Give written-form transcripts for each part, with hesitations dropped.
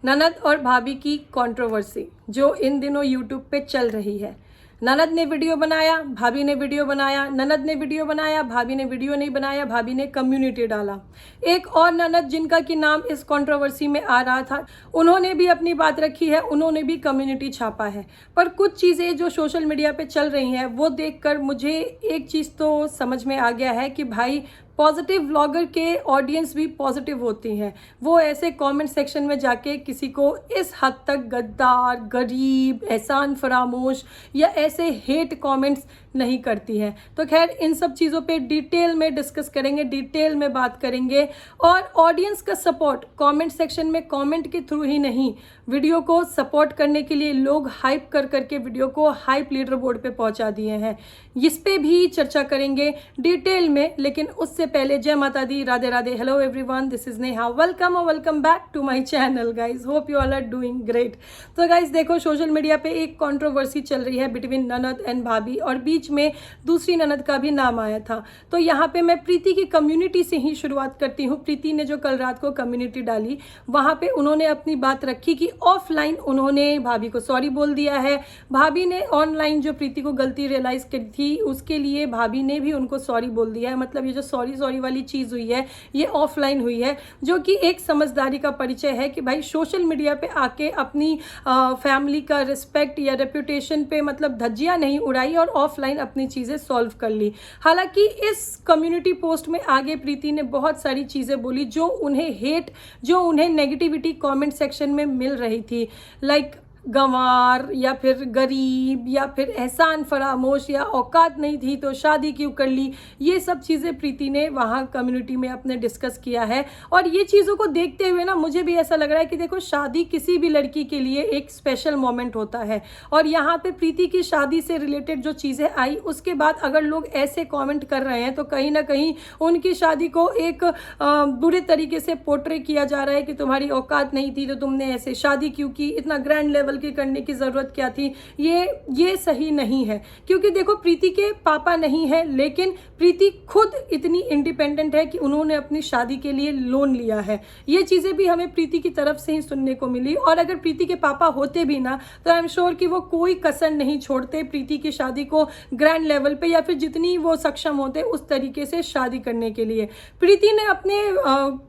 ननद और भाभी की कंट्रोवर्सी जो इन दिनों यूट्यूब पे चल रही है। ननद ने वीडियो बनाया, भाभी ने वीडियो बनाया, ननद ने वीडियो बनाया, भाभी ने वीडियो नहीं बनाया, भाभी ने कम्युनिटी डाला। एक और ननद जिनका कि नाम इस कंट्रोवर्सी में आ रहा था, उन्होंने भी अपनी बात रखी है, उन्होंने भी कम्युनिटी छापा है। पर कुछ चीज़ें जो सोशल मीडिया पे चल रही हैं वो देखकर मुझे एक चीज़ तो समझ में आ गया है कि भाई पॉजिटिव व्लॉगर के ऑडियंस भी पॉजिटिव होती हैं। वो ऐसे कमेंट सेक्शन में जाके किसी को इस हद तक गद्दार, गरीब, एहसान फरामोश या ऐसे हेट कमेंट्स नहीं करती हैं। तो खैर इन सब चीज़ों पे डिटेल में डिस्कस करेंगे, डिटेल में बात करेंगे। और ऑडियंस का सपोर्ट कमेंट सेक्शन में कमेंट के थ्रू ही नहीं, वीडियो को सपोर्ट करने के लिए लोग हाइप कर करके वीडियो को हाइप लीडर बोर्ड पे पहुंचा दिए हैं। इस पे भी चर्चा करेंगे डिटेल में। लेकिन उससे पहले जय माता दी, Radhe Radhe, hello everyone, this is Neha, welcome और welcome back to my channel guys. Hope you all are doing great. तो गाइज देखो, सोशल मीडिया पे एक कंट्रोवर्सी चल रही है बिटवीन ननद एंड भाभी, और बीच में दूसरी ननद का भी नाम आया था। तो यहाँ पे मैं प्रीति की कम्युनिटी से ही शुरुआत करती हूँ। प्रीति ने जो कल रात को कम्युनिटी डाली, वहाँ पे उन्होंने अपनी बात रखी कि ऑफलाइन उन्होंने भाभी को सॉरी बोल दिया है। भाभी ने ऑनलाइन जो प्रीति को गलती रियलाइज करी थी उसके लिए भाभी ने भी उनको सॉरी बोल दिया है। मतलब ये जो सॉरी वाली चीज़ हुई है ये ऑफलाइन हुई है, जो कि एक समझदारी का परिचय है कि भाई सोशल मीडिया पे आके अपनी फैमिली का रिस्पेक्ट या रेपुटेशन पे मतलब धज्जियां नहीं उड़ाई और ऑफलाइन अपनी चीज़ें सॉल्व कर ली। हालांकि इस कम्युनिटी पोस्ट में आगे प्रीति ने बहुत सारी चीज़ें बोली जो उन्हें हेट, जो उन्हें नेगेटिविटी कमेंट सेक्शन में मिल रही थी, लाइक गंवार या फिर गरीब या फिर एहसान फरामोश या औकात नहीं थी तो शादी क्यों कर ली। ये सब चीज़ें प्रीति ने वहाँ कम्युनिटी में अपने डिस्कस किया है। और ये चीज़ों को देखते हुए ना मुझे भी ऐसा लग रहा है कि देखो, शादी किसी भी लड़की के लिए एक स्पेशल मोमेंट होता है। और यहाँ पे प्रीति की शादी से रिलेटेड जो चीज़ें आई उसके बाद अगर लोग ऐसे कॉमेंट कर रहे हैं तो कहीं ना कहीं उनकी शादी को एक बुरे तरीके से पोर्ट्रे किया जा रहा है कि तुम्हारी औकात नहीं थी तो तुमने ऐसे शादी क्यों की, इतना ग्रैंड लेवल की करने की जरूरत क्या थी। ये सही नहीं है, क्योंकि देखो प्रीति के पापा नहीं है, लेकिन प्रीति खुद इतनी इंडिपेंडेंट है कि उन्होंने अपनी शादी के लिए लोन लिया है। ये चीजें भी हमें प्रीति की तरफ से ही सुनने को मिली। और अगर प्रीति के पापा होते भी ना तो आई एम श्योर कि वो कोई कसर नहीं छोड़ते प्रीति की शादी को ग्रैंड लेवल पे या फिर जितनी वो सक्षम होते उस तरीके से शादी करने के लिए। प्रीति ने अपने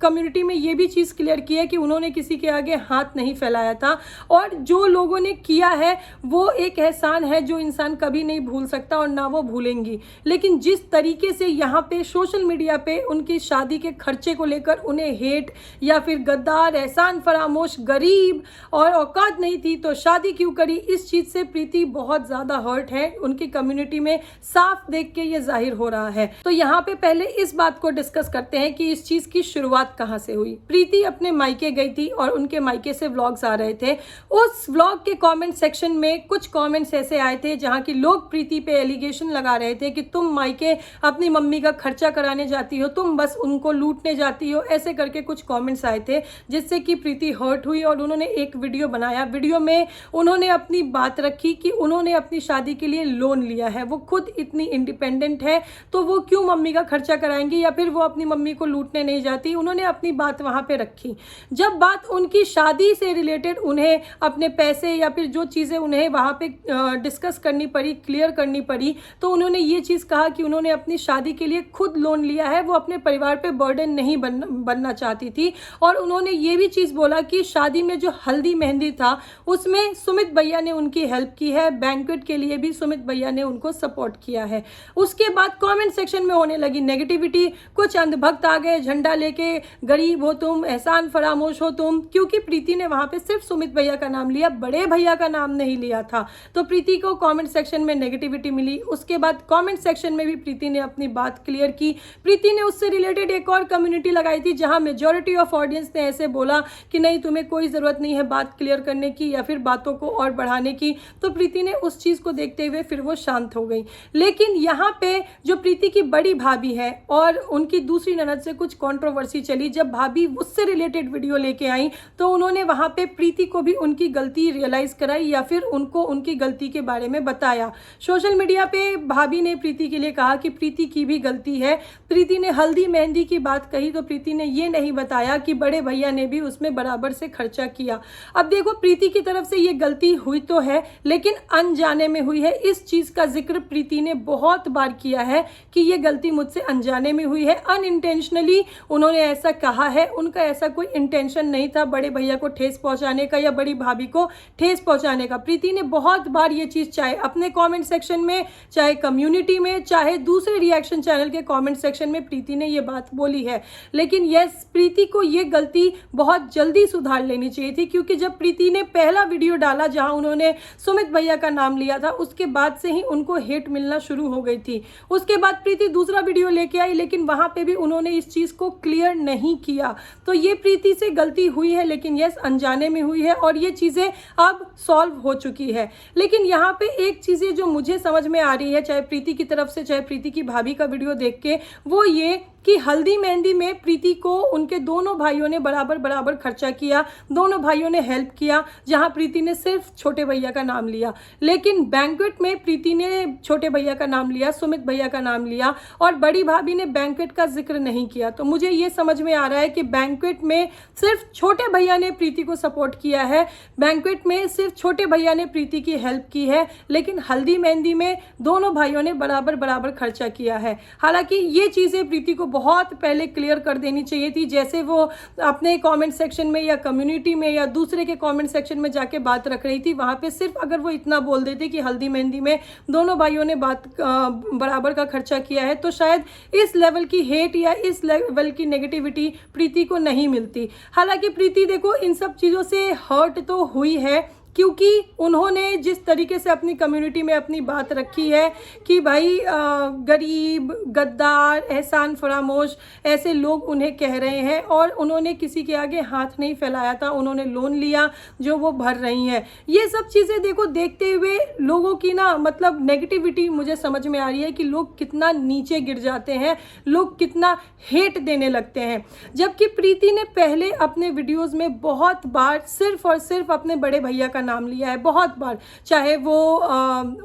कम्युनिटी में ये भी चीज क्लियर की है कि उन्होंने किसी के आगे हाथ नहीं फैलाया था, और जो लोगों ने किया है वो एक एहसान है जो इंसान कभी नहीं भूल सकता और ना वो भूलेंगी। लेकिन जिस तरीके से यहाँ पे सोशल मीडिया पे उनकी शादी के खर्चे को लेकर उन्हें हेट या फिर गद्दार, एहसान फरामोश, गरीब और औकात नहीं थी तो शादी क्यों करी, इस चीज से प्रीति बहुत ज्यादा हर्ट है। उनकी कम्युनिटी में साफ देख के ये जाहिर हो रहा है। तो यहाँ पे पहले इस बात को डिस्कस करते हैं कि इस चीज की शुरुआत कहाँ से हुई। प्रीति अपने मायके गई थी और उनके मायके से व्लॉग्स आ रहे थे। उस व्लॉग के कमेंट सेक्शन में कुछ कमेंट्स ऐसे आए थे जहां की लोग प्रीति पे एलिगेशन लगा रहे थे कि तुम मायके अपनी मम्मी का खर्चा कराने जाती हो, तुम बस उनको लूटने जाती हो। ऐसे करके कुछ कमेंट्स आए थे जिससे कि प्रीति हर्ट हुई और उन्होंने एक वीडियो बनाया। वीडियो में उन्होंने अपनी बात रखी कि उन्होंने अपनी शादी के लिए लोन लिया है, वो खुद इतनी इंडिपेंडेंट है तो वो क्यों मम्मी का खर्चा कराएंगी या फिर वो अपनी मम्मी को लूटने नहीं जाती। उन्होंने अपनी बात वहां पे रखी। जब बात उनकी शादी से रिलेटेड उन्हें अपने पैसे या फिर जो चीज़ें उन्हें वहाँ पे डिस्कस करनी पड़ी, क्लियर करनी पड़ी, तो उन्होंने ये चीज़ कहा कि उन्होंने अपनी शादी के लिए खुद लोन लिया है, वो अपने परिवार पे बर्डन नहीं बनना चाहती थी। और उन्होंने ये भी चीज़ बोला कि शादी में जो हल्दी मेहंदी था उसमें सुमित भैया ने उनकी हेल्प की है, बैंक्वेट के लिए भी सुमित भैया ने उनको सपोर्ट किया है। उसके बाद कमेंट सेक्शन में होने लगी नेगेटिविटी। कुछ अंधभक्त आ गए झंडा लेके, गरीब हो तुम, एहसान फरामोश हो तुम, क्योंकि प्रीति ने वहाँ पे सिर्फ सुमित भैया का नाम लिया, बड़े भैया का नाम नहीं लिया था। तो प्रीति को कमेंट सेक्शन में नेगेटिविटी मिली। उसके बाद कमेंट सेक्शन में भी प्रीति ने अपनी बात क्लियर की। प्रीति ने उससे रिलेटेड एक और कम्युनिटी लगाई थी जहां मेजॉरिटी ऑफ ऑडियंस ने ऐसे बोला कि नहीं, तुम्हें कोई जरूरत नहीं है बात क्लियर करने की या फिर बातों को और बढ़ाने की। तो प्रीति ने उस चीज को देखते हुए फिर वो शांत हो गई। लेकिन यहाँ पे जो प्रीति की बड़ी भाभी है और उनकी दूसरी ननद से कुछ कंट्रोवर्सी चली। जब भाभी उससे रिलेटेड वीडियो लेके आई तो उन्होंने वहां पे प्रीति को भी उनकी गलती गलती रियलाइज़ कराई या फिर उनको उनकी गलती के बारे में बताया। सोशल मीडिया पे भाभी ने प्रीति के लिए कहा कि प्रीति की भी गलती है। प्रीति ने हल्दी मेहंदी की बात कही तो प्रीति ने ये नहीं बताया कि बड़े भैया ने भी उसमें बराबर से खर्चा किया। अब देखो, प्रीति की तरफ से ये गलती हुई तो है, लेकिन अनजाने में हुई है। इस चीज़ का जिक्र प्रीति ने बहुत बार किया है कि ये गलती मुझसे अनजाने में हुई है, अनइंटेंशनली उन्होंने ऐसा कहा है। उनका ऐसा कोई इंटेंशन नहीं था बड़े भैया को ठेस पहुंचाने का या बड़ी भाभी को ठेस पहुंचाने का। प्रीति ने बहुत बार ये चीज़, चाहे अपने कमेंट सेक्शन में, चाहे कम्युनिटी में, चाहे दूसरे रिएक्शन चैनल के कमेंट सेक्शन में प्रीति ने ये बात बोली है। लेकिन यस, प्रीति को ये गलती बहुत जल्दी सुधार लेनी चाहिए थी, क्योंकि जब प्रीति ने पहला वीडियो डाला जहां उन्होंने सुमित भैया का नाम लिया था, उसके बाद से ही उनको हेट मिलना शुरू हो गई थी। उसके बाद प्रीति दूसरा वीडियो लेके आई, लेकिन वहां पे भी उन्होंने इस चीज़ को क्लियर नहीं किया। तो ये प्रीति से गलती हुई है, लेकिन यस, अनजाने में हुई है और ये चीज़ें अब सॉल्व हो चुकी है। लेकिन यहाँ पे एक चीज़ें जो मुझे समझ में आ रही है, चाहे प्रीति की तरफ से चाहे प्रीति की भाभी का वीडियो देख के, वो ये कि हल्दी मेहंदी में प्रीति को उनके दोनों भाइयों ने बराबर बराबर खर्चा किया, दोनों भाइयों ने हेल्प किया, जहां प्रीति ने सिर्फ छोटे भैया का नाम लिया। लेकिन बैंक्वेट में प्रीति ने छोटे भैया का नाम लिया, सुमित भैया का नाम लिया, और बड़ी भाभी ने बैंक्वेट का जिक्र नहीं किया। तो मुझे ये समझ में आ रहा है कि बैंक्वेट में सिर्फ छोटे भैया ने प्रीति को सपोर्ट किया है, बैंक्वेट में सिर्फ छोटे भैया ने प्रीति की हेल्प की है, लेकिन हल्दी मेहंदी में दोनों भाइयों ने बराबर बराबर खर्चा किया है। हालांकि ये चीज़ें प्रीति को बहुत पहले क्लियर कर देनी चाहिए थी, जैसे वो अपने कमेंट सेक्शन में या कम्युनिटी में या दूसरे के कमेंट सेक्शन में जाके बात रख रही थी। वहाँ पे सिर्फ अगर वो इतना बोल देते कि हल्दी मेहंदी में दोनों भाइयों ने बराबर का खर्चा किया है, तो शायद इस लेवल की हेट या इस लेवल की नेगेटिविटी प्रीति को नहीं मिलती। हालांकि प्रीति देखो, इन सब चीज़ों से हर्ट तो हुई है, क्योंकि उन्होंने जिस तरीके से अपनी कम्युनिटी में अपनी बात रखी है कि भाई गरीब, गद्दार, एहसान फरामोश ऐसे लोग उन्हें कह रहे हैं, और उन्होंने किसी के आगे हाथ नहीं फैलाया था, उन्होंने लोन लिया जो वो भर रही हैं। ये सब चीज़ें देखो, देखते हुए लोगों की ना मतलब नेगेटिविटी मुझे समझ में आ रही है कि लोग कितना नीचे गिर जाते हैं, लोग कितना हेट देने लगते हैं। जबकि प्रीति ने पहले अपने वीडियोज़ में बहुत बार सिर्फ और सिर्फ अपने बड़े भैया का नाम लिया है, बहुत बार, चाहे वो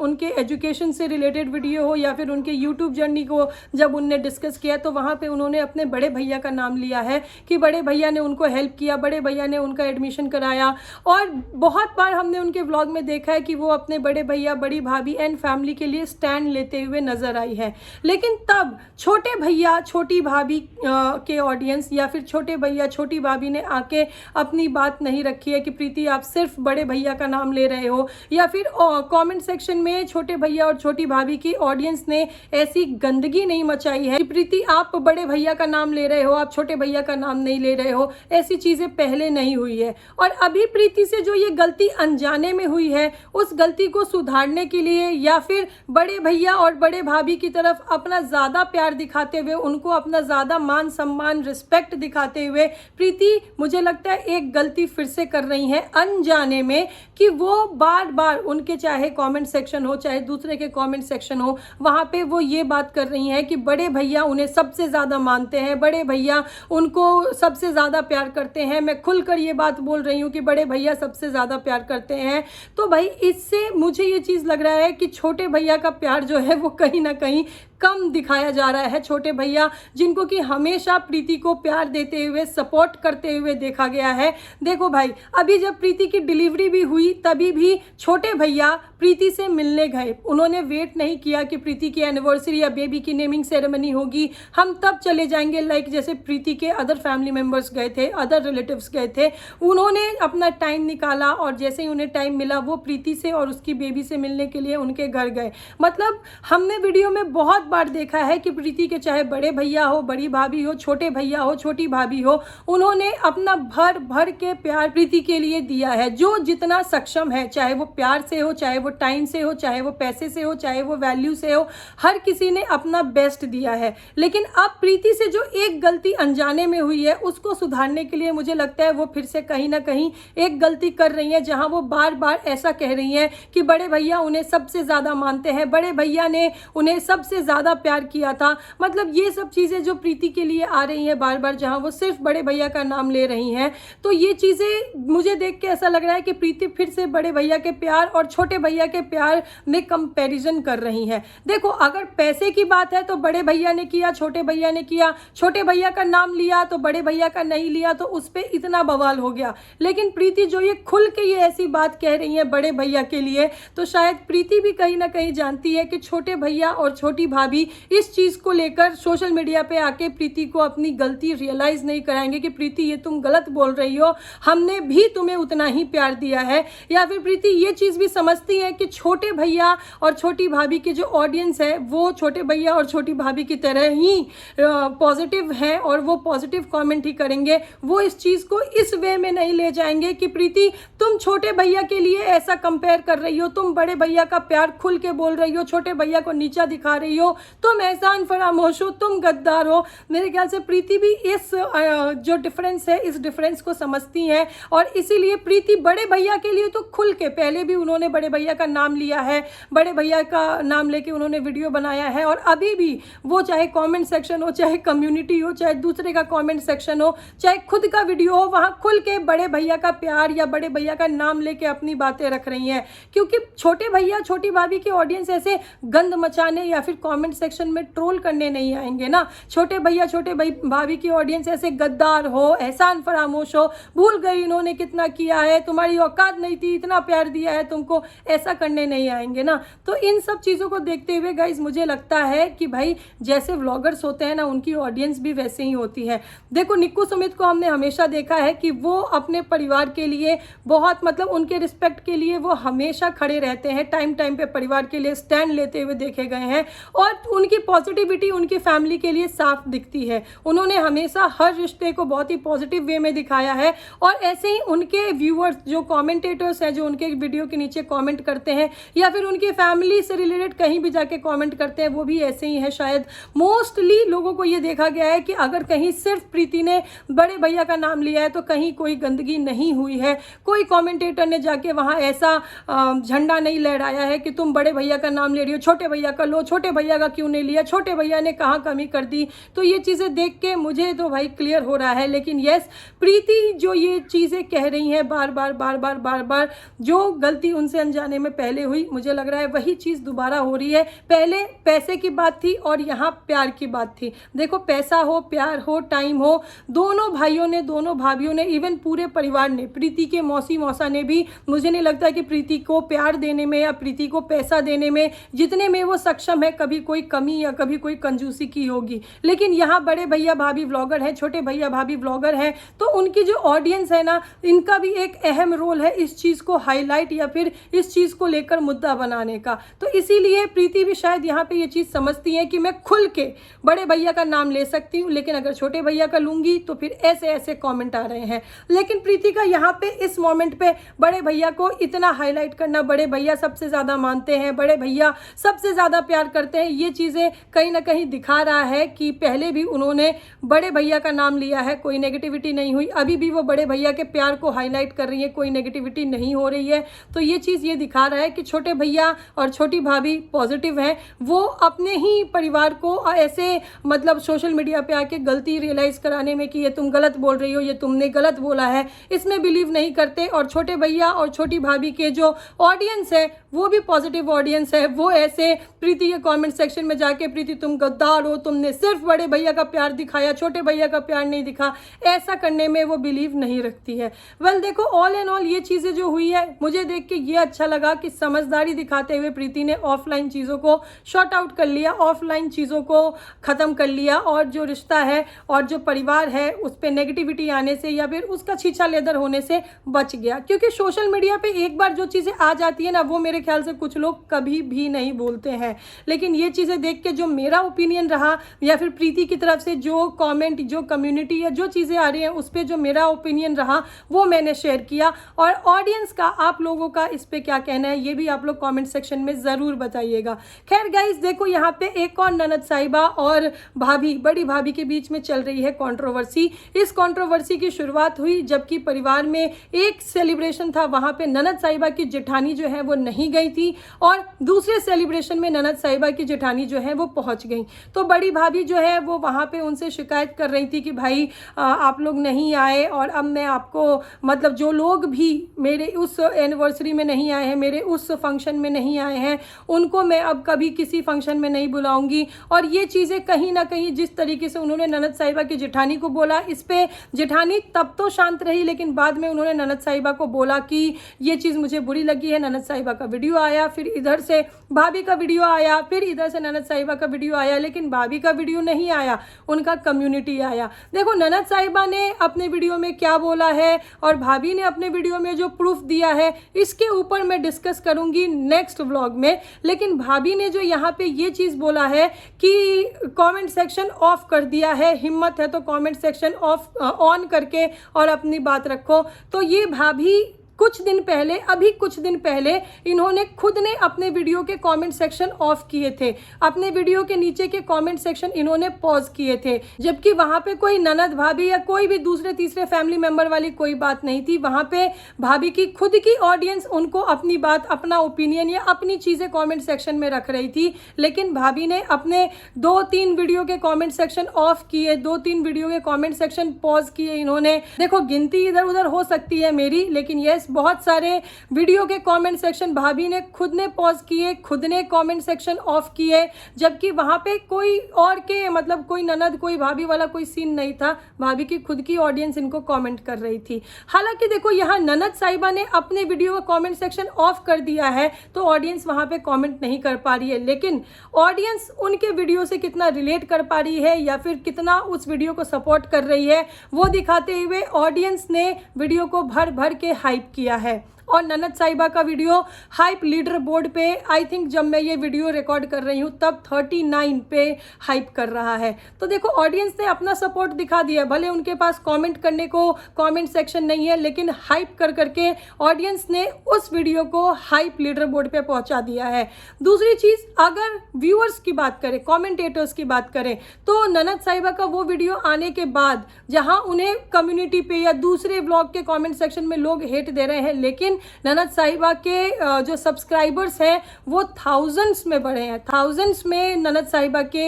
उनके एजुकेशन से रिलेटेड वीडियो हो या फिर उनके यूट्यूब जर्नी को जब उनने डिस्कस किया तो वहाँ पे उन्होंने अपने बड़े भैया का नाम लिया है कि बड़े भैया ने उनको हेल्प किया, बड़े भैया ने उनका एडमिशन कराया। और बहुत बार हमने उनके व्लॉग में देखा है कि वो अपने बड़े भैया, बड़ी भाभी एंड फैमिली के लिए स्टैंड लेते हुए नजर आई है। लेकिन तब छोटे भैया, छोटी भाभी के ऑडियंस या फिर छोटे भैया, छोटी भाभी ने आके अपनी बात नहीं रखी है कि प्रीति आप सिर्फ बड़े भैया का नाम ले रहे हो, या फिर कमेंट सेक्शन में छोटे भैया और छोटी भाभी की ऑडियंस ने ऐसी गंदगी नहीं मचाई है कि प्रीति आप बड़े भैया का नाम ले रहे हो, आप छोटे भैया का नाम नहीं ले रहे हो। ऐसी चीजें पहले नहीं हुई है। और अभी प्रीति से जो ये गलती अनजाने में हुई है, उस गलती को सुधारने के लिए या फिर बड़े भैया और बड़े भाभी की तरफ अपना ज्यादा प्यार दिखाते हुए, उनको अपना ज्यादा मान सम्मान रिस्पेक्ट दिखाते हुए प्रीति मुझे लगता है एक गलती फिर से कर रही है अनजाने में, कि वो बार बार उनके चाहे कमेंट सेक्शन हो चाहे दूसरे के कमेंट सेक्शन हो, वहाँ पे वो ये बात कर रही हैं कि बड़े भैया उन्हें सबसे ज़्यादा मानते हैं, बड़े भैया उनको सबसे ज़्यादा प्यार करते हैं। मैं खुलकर ये बात बोल रही हूँ कि बड़े भैया सबसे ज़्यादा प्यार करते हैं। तो भाई इससे मुझे ये चीज़ लग रहा है कि छोटे भैया का प्यार जो है वो कहीं ना कहीं कम दिखाया जा रहा है। छोटे भैया जिनको कि हमेशा प्रीति को प्यार देते हुए, सपोर्ट करते हुए देखा गया है। देखो भाई, अभी जब प्रीति की डिलीवरी भी हुई तभी भी छोटे भैया प्रीति से मिलने गए। उन्होंने वेट नहीं किया कि प्रीति की एनिवर्सरी या बेबी की नेमिंग सेरेमनी होगी, हम तब चले जाएंगे, लाइक जैसे प्रीति के अदर फैमिली मेम्बर्स गए थे, अदर रिलेटिव्स गए थे। उन्होंने अपना टाइम निकाला और जैसे ही उन्हें टाइम मिला वो प्रीति से और उसकी बेबी से मिलने के लिए उनके घर गए। मतलब हमने वीडियो में बहुत बार देखा है कि प्रीति के चाहे बड़े भैया हो, बड़ी भाभी हो, छोटे भैया हो, छोटी भाभी हो, उन्होंने अपना भर भर के प्यार प्रीति के लिए दिया है। जो जितना सक्षम है, चाहे वो प्यार से हो, चाहे वो टाइम से हो, चाहे वो पैसे से हो, चाहे वो वैल्यू से हो, हर किसी ने अपना बेस्ट दिया है। लेकिन अब प्रीति से जो एक गलती अनजाने में हुई है उसको सुधारने के लिए मुझे लगता है वो फिर से कहीं ना कहीं एक गलती कर रही है, जहां वो बार बार ऐसा कह रही है कि बड़े भैया उन्हें सबसे ज्यादा मानते हैं, बड़े भैया ने उन्हें सबसे ज्यादा ज़्यादा प्यार किया था। मतलब ये सब चीज़ें जो प्रीति के लिए आ रही हैं बार बार, जहाँ वो सिर्फ बड़े भैया का नाम ले रही हैं, तो ये चीज़ें मुझे देख के ऐसा लग रहा है कि प्रीति फिर से बड़े भैया के प्यार और छोटे भैया के प्यार में कंपैरिजन कर रही हैं। देखो, अगर पैसे की बात है तो बड़े भैया ने किया, छोटे भैया ने किया, छोटे भैया का नाम लिया तो बड़े भैया का नहीं लिया, तो उस पर इतना बवाल हो गया। लेकिन प्रीति जो ये खुल के ये ऐसी बात कह रही है बड़े भैया के लिए, तो शायद प्रीति भी कहीं ना कहीं जानती है कि छोटे भैया और छोटी भाभी इस चीज़ को लेकर सोशल मीडिया पे आके प्रीति को अपनी गलती रियलाइज़ नहीं कराएंगे कि प्रीति ये तुम गलत बोल रही हो, हमने भी तुम्हें उतना ही प्यार दिया है। या फिर प्रीति ये चीज़ भी समझती है कि छोटे भैया और छोटी भाभी के जो ऑडियंस है वो छोटे भैया और छोटी भाभी की तरह ही पॉजिटिव है और वो पॉजिटिव कमेंट ही करेंगे। वो इस चीज़ को इस वे में नहीं ले जाएंगे कि प्रीति तुम छोटे भैया के लिए ऐसा कंपेयर कर रही हो, तुम बड़े भैया का प्यार खुल के बोल रही हो, छोटे भैया को नीचा दिखा रही हो, तुम एहसान फरामोश हो, तुम गद्दार हो। मेरे ख्याल से प्रीति भी इस जो डिफरेंस है इस डिफरेंस को समझती हैं और इसीलिए प्रीति बड़े भैया के लिए तो खुल के, पहले भी उन्होंने बड़े भैया का नाम लिया है, बड़े भैया का नाम लेके उन्होंने वीडियो बनाया है और अभी भी वो चाहे कमेंट सेक्शन हो, चाहे कम्युनिटी हो, चाहे दूसरे का कमेंट सेक्शन हो, चाहे खुद का वीडियो हो, वहाँ खुल के बड़े भैया का प्यार या बड़े भैया का नाम लेके अपनी बातें रख रही हैं। क्योंकि छोटे भैया छोटी भाभी की ऑडियंस ऐसे गंद मचाने या फिर कमेंट सेक्शन में ट्रोल करने नहीं आएंगे ना। छोटे भैया छोटे भाभी की ऑडियंस ऐसे गद्दार हो, एहसान फरामोश हो, भूल गई इन्होंने कितना किया है, तुम्हारी औकात नहीं थी, इतना प्यार दिया है तुमको, ऐसा करने नहीं आएंगे ना। तो इन सब चीज़ों को देखते हुए गाइज मुझे लगता है कि भाई जैसे व्लॉगर्स होते हैं ना, उनकी ऑडियंस भी वैसे ही होती है। देखो, निक्कू सुमित को हमने हमेशा देखा है कि वो अपने परिवार के लिए बहुत, मतलब उनके रिस्पेक्ट के लिए वो हमेशा खड़े रहते हैं, टाइम टाइम पे परिवार के लिए स्टैंड लेते हुए देखे गए हैं और उनकी पॉजिटिविटी उनकी फैमिली के लिए साफ दिखती है। उन्होंने हमेशा हर रिश्ते को बहुत ही पॉजिटिव वे में दिखाया है और ऐसे ही उनके व्यूअर्स जो कमेंटेटर्स हैं, जो उनके वीडियो के नीचे कमेंट करते हैं या फिर उनकी फैमिली से रिलेटेड कहीं भी जाके कमेंट करते हैं, वो भी ऐसे ही है। शायद मोस्टली लोगों को ये देखा गया है कि अगर कहीं सिर्फ प्रीति ने बड़े भैया का नाम लिया है तो कहीं कोई गंदगी नहीं हुई है, कोई कमेंटेटर ने जाके वहाँ ऐसा झंडा नहीं लहराया है कि तुम बड़े भैया का नाम ले रही हो, छोटे भैया का लो, छोटे भैया का क्यों नहीं लिया, छोटे भैया ने कहाँ कमी कर दी। तो ये चीज़ें देख के मुझे तो भाई क्लियर हो रहा है। लेकिन यस, प्रीति जो ये चीज़ें कह रही हैं बार बार, जो गलती उनसे अनजाने में पहले हुई, मुझे लग रहा है वही चीज़ दोबारा हो रही है। पहले पैसे की बात थी और यहाँ प्यार की बात थी। देखो, पैसा हो, प्यार हो, टाइम हो, दोनों भाइयों ने, दोनों भाभीयों ने, इवन पूरे परिवार ने, प्रीति के मौसी मौसा ने भी, मुझे नहीं लगता कि प्रीति को प्यार देने में या प्रीति को पैसा देने में जितने में वो सक्षम है कभी कोई कमी या कभी कोई कंजूसी की होगी। लेकिन यहाँ बड़े भैया भाभी व्लॉगर हैं, छोटे भैया भाभी व्लॉगर हैं, तो उनकी जो ऑडियंस है ना, इनका भी एक अहम रोल है इस चीज़ को हाईलाइट या फिर इस चीज़ को लेकर मुद्दा बनाने का। तो इसीलिए प्रीति भी शायद यहाँ पे ये चीज़ समझती है कि मैं खुल के बड़े भैया का नाम ले सकती हूँ, लेकिन अगर छोटे भैया का लूंगी तो फिर ऐसे ऐसे कमेंट आ रहे हैं। लेकिन प्रीति का यहाँ पे इस मोमेंट पे बड़े भैया को इतना हाईलाइट करना, बड़े भैया सबसे ज़्यादा मानते हैं, बड़े भैया सबसे ज़्यादा प्यार करते हैं, ये चीज़ें कहीं ना कहीं दिखा रहा है कि पहले भी उन्होंने बड़े भैया का नाम लिया है, कोई नेगेटिविटी नहीं हुई, अभी भी वो बड़े भैया के प्यार को हाईलाइट कर रही है, कोई नेगेटिविटी नहीं हो रही है। तो ये चीज़ ये दिखा रहा है कि छोटे भैया और छोटी भाभी पॉजिटिव हैं, वो अपने ही परिवार को ऐसे, मतलब सोशल मीडिया पे आके गलती रियलाइज़ कराने में कि ये तुम गलत बोल रही हो, ये तुमने गलत बोला है, इसमें बिलीव नहीं करते। और छोटे भैया और छोटी भाभी के जो ऑडियंस है वो भी पॉजिटिव ऑडियंस है, वो ऐसे प्रीति के कमेंट सेक्शन में जाके प्रीति तुम गद्दार हो, तुमने सिर्फ बड़े भैया का प्यार दिखाया, छोटे भैया का प्यार नहीं दिखा, ऐसा करने में वो बिलीव नहीं रखती है। वेल देखो, ऑल एंड ऑल ये चीज़ें जो हुई है, मुझे देख के ये अच्छा लगा कि समझदारी दिखाते हुए प्रीति ने ऑफलाइन चीज़ों को शॉर्ट आउट कर लिया, ऑफलाइन चीज़ों को ख़त्म कर लिया और जो रिश्ता है और जो परिवार है उस पर नेगेटिविटी आने से या फिर उसका छीछा लेदर होने से बच गया। क्योंकि सोशल मीडिया पे एक बार जो चीज़ें आ जाती है ना, वो मेरे ख्याल से कुछ लोग कभी भी नहीं बोलते हैं। लेकिन ये चीज़ें देख के जो मेरा ओपिनियन रहा या फिर प्रीति की तरफ से जो कमेंट, जो कम्युनिटी या जो चीज़ें आ रही हैं उस पर जो मेरा ओपिनियन रहा वो मैंने शेयर किया। और ऑडियंस का, आप लोगों का इस पर क्या कहना है ये भी आप लोग कमेंट सेक्शन में ज़रूर बताइएगा। खैर गाइस, देखो यहाँ पे एक और ननद साहिबा और भाभी, बड़ी भाभी के बीच में चल रही है कंट्रोवर्सी। इस कंट्रोवर्सी की शुरुआत हुई जबकि परिवार में एक सेलिब्रेशन था, वहाँ पे ननद साहिबा की जेठानी जो है वो नहीं गई थी और दूसरे सेलिब्रेशन में ननद साहिबा की जेठानी जो है वो पहुंच गई। तो बड़ी भाभी जो है वो वहाँ पे उनसे शिकायत कर रही थी कि भाई आप लोग नहीं आए, और अब मैं आपको मतलब जो लोग भी मेरे उस एनिवर्सरी में नहीं आए हैं, मेरे उस फंक्शन में नहीं आए हैं, उनको मैं अब कभी किसी फंक्शन में नहीं बुलाऊंगी। और ये चीज़ें कहीं ना कहीं जिस तरीके से उन्होंने ननद साहिबा की जेठानी को बोला, इस पे जेठानी तब तो शांत रही, लेकिन बाद में उन्होंने ननद साहिबा को बोला कि ये चीज़ मुझे बुरी लगी है। ननद साहिबा का वीडियो आया, फिर इधर से भाभी का वीडियो आया, फिर इधर से ननद साहिबा का वीडियो आया, लेकिन भाभी का वीडियो नहीं आया, उनका कम्युनिटी आया। देखो ननद साहिबा ने अपने वीडियो में क्या बोला है और भाभी ने अपने वीडियो में जो प्रूफ दिया है, इसके ऊपर मैं डिस्कस करूंगी नेक्स्ट व्लॉग में। लेकिन भाभी ने जो यहाँ पे ये चीज़ बोला है कि कमेंट सेक्शन ऑफ कर दिया है, हिम्मत है तो कमेंट सेक्शन ऑफ ऑन करके और अपनी बात रखो। तो ये भाभी कुछ दिन पहले, अभी कुछ दिन पहले इन्होंने खुद ने अपने वीडियो के कमेंट सेक्शन ऑफ किए थे, अपने वीडियो के नीचे के कमेंट सेक्शन इन्होंने पॉज किए थे, जबकि वहां पे कोई ननद भाभी या कोई भी दूसरे तीसरे फैमिली मेंबर वाली कोई बात नहीं थी। वहां पे भाभी की खुद की ऑडियंस उनको अपनी बात, अपना ओपिनियन या अपनी चीजें कमेंट सेक्शन में रख रही थी, लेकिन भाभी ने अपने 2-3 वीडियो के कमेंट सेक्शन ऑफ किए, 2-3 वीडियो के कमेंट सेक्शन पॉज किए इन्होंने। देखो गिनती इधर उधर हो सकती है मेरी, लेकिन यस बहुत सारे वीडियो के कमेंट सेक्शन भाभी ने खुद ने पॉज किए, खुद ने कमेंट सेक्शन ऑफ किए, जबकि वहां पे कोई और के मतलब कोई ननद कोई भाभी वाला कोई सीन नहीं था। भाभी की खुद की ऑडियंस इनको कमेंट कर रही थी। हालांकि देखो यहाँ ननद साहिबा ने अपने वीडियो का कमेंट सेक्शन ऑफ कर दिया है, तो ऑडियंस वहां पे कमेंट नहीं कर पा रही है, लेकिन ऑडियंस उनके वीडियो से कितना रिलेट कर पा रही है या फिर कितना उस वीडियो को सपोर्ट कर रही है, वो दिखाते हुए ऑडियंस ने वीडियो को भर भर के हाइप किया है। और ननद साहिबा का वीडियो हाइप लीडर बोर्ड पे आई थिंक जब मैं ये वीडियो रिकॉर्ड कर रही हूँ तब 39 पे हाइप कर रहा है। तो देखो ऑडियंस ने अपना सपोर्ट दिखा दिया, भले उनके पास कमेंट करने को कमेंट सेक्शन नहीं है, लेकिन हाइप कर करके ऑडियंस ने उस वीडियो को हाइप लीडर बोर्ड पे पहुंचा दिया है। दूसरी चीज, अगर व्यूअर्स की बात करें, कॉमेंटेटर्स की बात करें, तो ननद साहिबा का वो वीडियो आने के बाद जहां उन्हें कम्युनिटी पे या दूसरे ब्लॉग के कमेंट सेक्शन में लोग हेट दे रहे हैं, लेकिन ननद साहिबा के जो सब्सक्राइबर्स हैं वो थाउजेंड्स में बढ़े हैं, थाउजेंड्स में ननद साहिबा के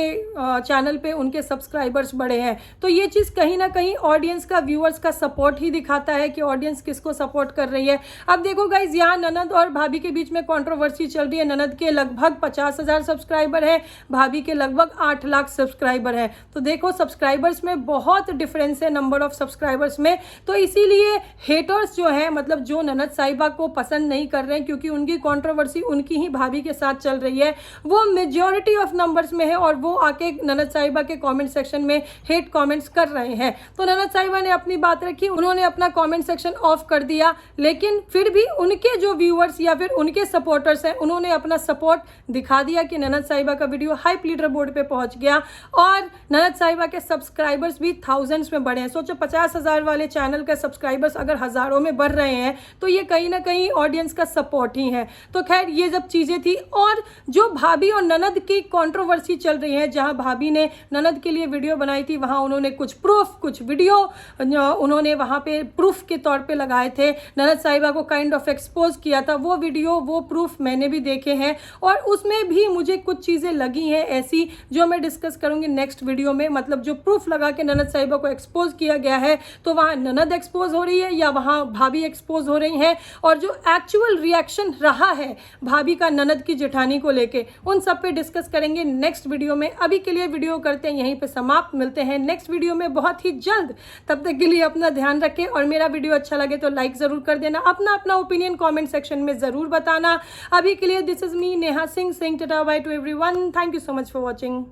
चैनल पे उनके सब्सक्राइबर्स बढ़े हैं। तो ये चीज़ कहीं ना कहीं ऑडियंस का, व्यूअर्स का सपोर्ट ही दिखाता है कि ऑडियंस किसको सपोर्ट कर रही है। अब देखो गाइज, यहाँ ननद और भाभी के बीच में कंट्रोवर्सी चल रही है। ननद के लगभग 50,000 सब्सक्राइबर है, भाभी के लगभग 8 लाख सब्सक्राइबर है। तो देखो सब्सक्राइबर्स में बहुत डिफरेंस है, नंबर ऑफ सब्सक्राइबर्स में। तो इसीलिए हेटर्स जो है, मतलब जो ननद साहिबा को पसंद नहीं कर रहे हैं, क्योंकि उनकी कंट्रोवर्सी उनकी ही भाभी के साथ चल रही है, वो मेजॉरिटी ऑफ नंबर्स में है और वो आके ननद साहिबा के कमेंट सेक्शन में हेट कमेंट्स कर रहे हैं। तो ननद साहिबा ने अपनी बात रखी, उन्होंने अपना कमेंट सेक्शन ऑफ कर दिया, लेकिन फिर भी उनके जो व्यूअर्स या फिर उनके सपोर्टर्स हैं, उन्होंने अपना सपोर्ट दिखा दिया कि ननद साहिबा का वीडियो हाइप लीडर बोर्ड पे पहुंच गया और ननद साहिबा के सब्सक्राइबर्स भी थाउजेंड्स में बढ़े हैं। सोचो 50,000 वाले चैनल के सब्सक्राइबर्स अगर हजारों में बढ़ रहे हैं, तो ये कहीं ना कहीं ऑडियंस का सपोर्ट ही है। तो खैर ये जब चीजें थी, और जो भाभी और ननद की कंट्रोवर्सी चल रही है, जहां भाभी ने ननद के लिए वीडियो बनाई थी, वहां उन्होंने कुछ प्रूफ, कुछ वीडियो उन्होंने वहां पे प्रूफ के तौर पे लगाए थे, ननद साहिबा को काइंड ऑफ एक्सपोज किया था। वो वीडियो, वो प्रूफ मैंने भी देखे हैं और उसमें भी मुझे कुछ चीजें लगी हैं ऐसी जो मैं डिस्कस करूंगी नेक्स्ट वीडियो में। मतलब जो प्रूफ लगा के ननद साहिबा को एक्सपोज किया गया है, तो वहां ननद एक्सपोज हो रही है या वहां भाभी एक्सपोज हो रही है, और जो एक्चुअल रिएक्शन रहा है भाभी का ननद की जेठानी को लेके, उन सब पे डिस्कस करेंगे नेक्स्ट वीडियो में। अभी के लिए वीडियो करते हैं यहीं पे समाप्त, मिलते हैं नेक्स्ट वीडियो में बहुत ही जल्द। तब तक के लिए अपना ध्यान रखें, और मेरा वीडियो अच्छा लगे तो लाइक जरूर कर देना, अपना ओपिनियन कमेंट सेक्शन में जरूर बताना। अभी के लिए this is me Neha Singh, saying tata by two everyone. Thank you so much for watching.